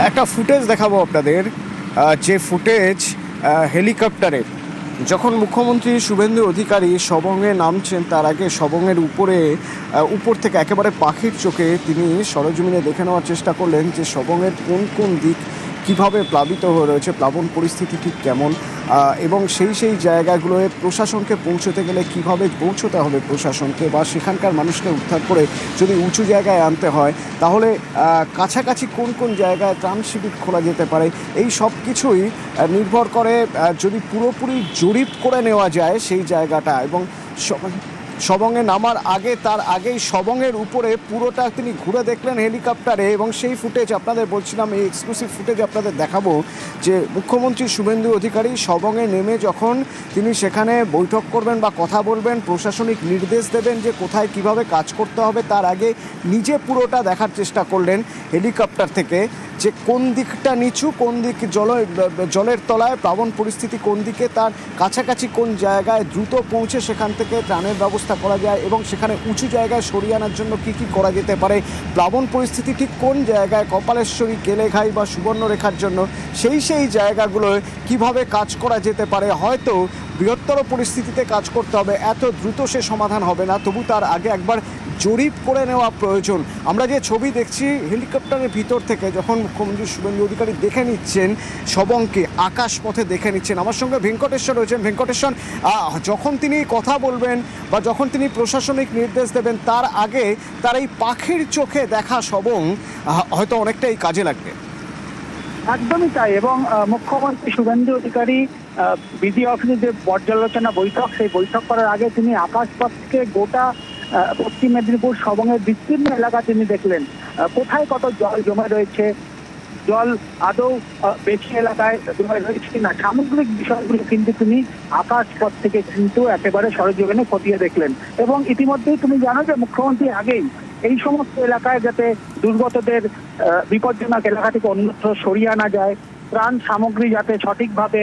একটা ফুটেজ দেখাবো আপনাদের, যে ফুটেজ হেলিকপ্টারের, যখন মুখ্যমন্ত্রী শুভেন্দু অধিকারী সবংয়ে নামছেন তার আগে সবংয়ের উপর থেকে একেবারে পাখির চোখে তিনি সরজমিনে দেখে নেওয়ার চেষ্টা করলেন যে সবংয়ের কোন কোন দিক কীভাবে প্লাবিত হয়ে রয়েছে, প্লাবন পরিস্থিতি ঠিক কেমন, এবং সেই জায়গাগুলোয় প্রশাসনকে পৌঁছতে গেলে কিভাবে পৌঁছতে হবে প্রশাসনকে, বা সেখানকার মানুষকে উদ্ধার করে যদি উঁচু জায়গায় আনতে হয় তাহলে কাছাকাছি কোন কোন জায়গায় ত্রাণ শিবির খোলা যেতে পারে, এই সব কিছুই নির্ভর করে যদি পুরোপুরি জরিপ করে নেওয়া যায় সেই জায়গাটা। এবং সবংয়ে নামার আগে তার আগেই সবংয়ের উপরে পুরোটা তিনি ঘুরে দেখলেন হেলিকপ্টারে, এবং সেই ফুটেজ আপনাদের বলছিলাম, এই এক্সক্লুসিভ ফুটেজ আপনাদের দেখাবো যে মুখ্যমন্ত্রী শুভেন্দু অধিকারী সবংয়ে নেমে যখন তিনি সেখানে বৈঠক করবেন বা কথা বলবেন, প্রশাসনিক নির্দেশ দেবেন যে কোথায় কিভাবে কাজ করতে হবে, তার আগে নিজে পুরোটা দেখার চেষ্টা করলেন হেলিকপ্টার থেকে যে কোন দিকটা নিচু, কোন দিক জলের তলায়, প্লাবন পরিস্থিতি কোন দিকে, তার কাছাকাছি কোন জায়গায় দ্রুত পৌঁছে সেখান থেকে ত্রাণের ব্যবস্থা করা যায়, এবং সেখানে উঁচু জায়গায় সরিয়ে আনার জন্য কী কী করা যেতে পারে, প্লাবন পরিস্থিতি ঠিক কোন জায়গায় কপালেশ্বরী, কেলেঘাই বা সুবর্ণরেখার জন্য সেই জায়গাগুলোয় কিভাবে কাজ করা যেতে পারে। হয়তো বৃহত্তর পরিস্থিতিতে কাজ করতে হবে, এত দ্রুত সে সমাধান হবে না, তবু তার আগে একবার জরিপ করে নেওয়া প্রয়োজন। আমরা যে ছবি দেখছি হেলিকপ্টারের ভিতর থেকে, যখন মুখ্যমন্ত্রী শুভেন্দু অধিকারী দেখে নিচ্ছেন সবংকে, আকাশ পথে দেখে নিচ্ছেন, আমার সঙ্গে ভেঙ্কটেশ্বর রয়েছেন। ভেঙ্কটেশ্বর, যখন তিনি কথা বলবেন বা যখন তিনি প্রশাসনিক নির্দেশ দেবেন তার আগে তার এই পাখির চোখে দেখা সবং হয়তো অনেকটাই কাজে লাগবে। একদমই তাই। এবং মুখ্যমন্ত্রী শুভেন্দু অধিকারী বিডি অফিসে যে পর্যালোচনা বৈঠক, সেই বৈঠক করার আগে তিনি আকাশপথ থেকে গোটা পশ্চিম মেদিনীপুর সবংয়ের বিস্তীর্ণ এলাকা তিনি দেখলেন কোথায় কত জল জমে রয়েছে, জল আদৌ বেশি এলাকায় জমে রয়েছে কিনা, সামগ্রিক বিষয়গুলো কিন্তু তিনি আকাশপথ থেকে কিন্তু একেবারে সরেজমিনে খতিয়ে দেখলেন। এবং ইতিমধ্যেই তুমি জানো যে মুখ্যমন্ত্রী আগেই এই সমস্ত এলাকায় যাতে দুর্গতদের বিপজ্জনক এলাকা থেকে অন্যত্র সরিয়ে আনা যায়, ত্রাণ সামগ্রী যাতে সঠিকভাবে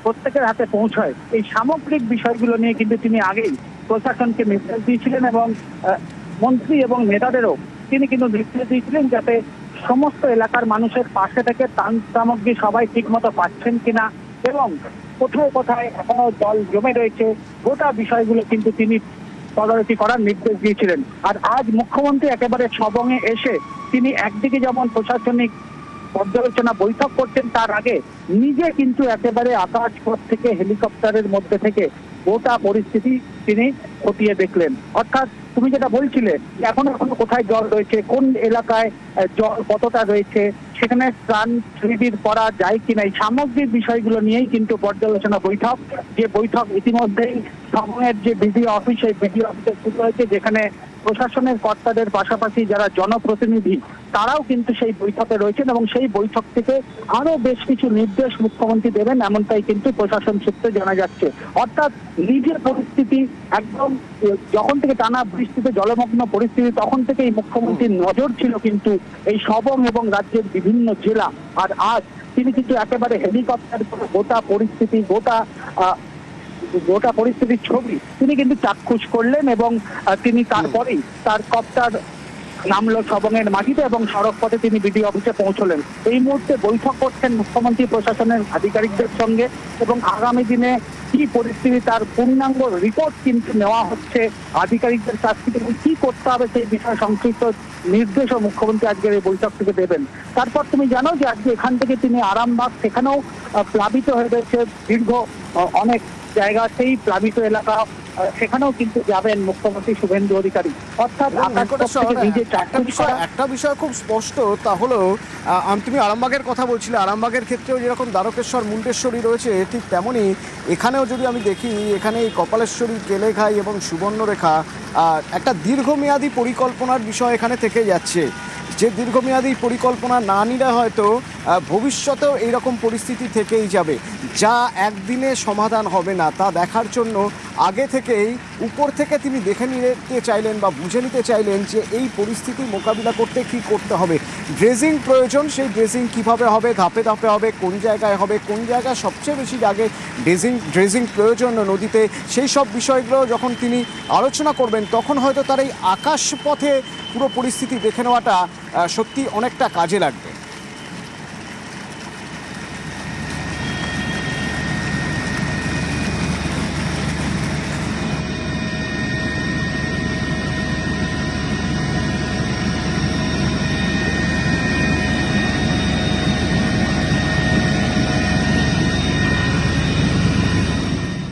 প্রত্যেকের হাতে পৌঁছায়, এই সামগ্রিক বিষয়গুলো নিয়ে কিন্তু তিনি আগেই প্রশাসনকে নির্দেশ দিয়েছিলেন, এবং মন্ত্রী এবং নেতাদেরও তিনি কিন্তু নির্দেশ দিয়েছিলেন যাতে সমস্ত এলাকার মানুষের পাশে থেকে ত্রাণ সামগ্রী সবাই ঠিক মতো পাচ্ছেন কিনা, এবং কোথায় কোথায় এখনো জল জমে রয়েছে, গোটা বিষয়গুলো কিন্তু তিনি তদারকি করার নির্দেশ দিয়েছিলেন। আর আজ মুখ্যমন্ত্রী একেবারে সবংয়ে এসে তিনি একদিকে যেমন প্রশাসনিক পর্যালোচনা বৈঠক করছেন, তার আগে নিজে কিন্তু একেবারে আকাশপথ থেকে হেলিকপ্টারের মধ্যে থেকে গোটা পরিস্থিতি তিনি খতিয়ে দেখলেন। অর্থাৎ তুমি যেটা বলছিলে এখনো কোথায় জল রয়েছে, কোন এলাকায় জল কতটা রয়েছে, সেখানে ত্রাণ শিবির করা যায় কিনা, এই সামগ্রিক বিষয়গুলো নিয়েই কিন্তু পর্যালোচনা বৈঠক, যে বৈঠক ইতিমধ্যেই সবংয়ের যে বিডিও অফিস, সেই বিডিও অফিসে শুরু হয়েছে, যেখানে প্রশাসনের কর্তাদের পাশাপাশি যারা জনপ্রতিনিধি তারাও কিন্তু সেই বৈঠকে রয়েছেন, এবং সেই বৈঠক থেকে আরো বেশ কিছু নির্দেশ মুখ্যমন্ত্রী দেবেন এমনটাই কিন্তু প্রশাসন সূত্রে জানা যাচ্ছে। অর্থাৎ নিজের পরিস্থিতি একদম যখন থেকে টানা বৃষ্টিতে জলমগ্ন পরিস্থিতি, তখন থেকেই মুখ্যমন্ত্রীর নজর ছিল কিন্তু এই সবং এবং রাজ্যের বিভিন্ন জেলা। আর আজ তিনি কিন্তু একেবারে হেলিকপ্টার করে গোটা পরিস্থিতির ছবি তিনি কিন্তু চাক্ষুষ করলেন, এবং তিনি তারপরেই তার কপ্টার নামলো সবংয়ের মাটিতে এবং সড়ক পথে তিনি বিডিও অফিসে পৌঁছলেন। এই মুহূর্তে বৈঠক করছেন মুখ্যমন্ত্রী প্রশাসনের আধিকারিকদের সঙ্গে, এবং আগামী দিনে কি পরিস্থিতি তার পূর্ণাঙ্গ রিপোর্ট কিন্তু নেওয়া হচ্ছে আধিকারিকদের কাছ থেকে, কি করতে হবে সেই বিষয়ে সংশ্লিষ্ট নির্দেশও মুখ্যমন্ত্রী আজকের এই বৈঠক থেকে দেবেন। তারপর তুমি জানো যে আজকে এখান থেকে তিনি আরামবাগ, সেখানেও প্লাবিত হয়ে রয়েছে দীর্ঘ অনেক জায়গা, সেই প্লাবিত এলাকা, সেখানেও কিন্তু যাবেন মুখ্যমন্ত্রী শুভেন্দু অধিকারী। অর্থাৎ একটা বিষয় খুব স্পষ্ট, তা হলো তুমি আরামবাগের কথা বলছিলে, আরামবাগের ক্ষেত্রেও যেরকম দ্বারকেশ্বর মুন্ডেশ্বরী রয়েছে, ঠিক তেমনই এখানেও যদি আমি দেখি, এখানে এই কপালেশ্বরী, কেলেঘাই এবং সুবর্ণরেখা একটা দীর্ঘমেয়াদী পরিকল্পনার বিষয় এখানে থেকে যাচ্ছে। যে দীর্ঘমেয়াদী পরিকল্পনা না নিলে হয়তো ভবিষ্যতেও এইরকম পরিস্থিতি থেকেই যাবে, যা একদিনে সমাধান হবে না, তা দেখার জন্য আগে থেকেই উপর থেকে তিনি দেখে নিতে চাইলেন বা বুঝে নিতে চাইলেন যে এই পরিস্থিতি মোকাবিলা করতে কী করতে হবে। ড্রেজিং প্রয়োজন, সেই ড্রেজিং কীভাবে হবে, ধাপে ধাপে হবে, কোন জায়গায় হবে, কোন জায়গায় সবচেয়ে বেশি আগে ড্রেজিং প্রয়োজন নদীতে, সেই সব বিষয়গুলো যখন তিনি আলোচনা করবেন তখন হয়তো তার এই আকাশপথে পুরো পরিস্থিতি দেখে নেওয়াটা সত্যি অনেকটা কাজে লাগবে।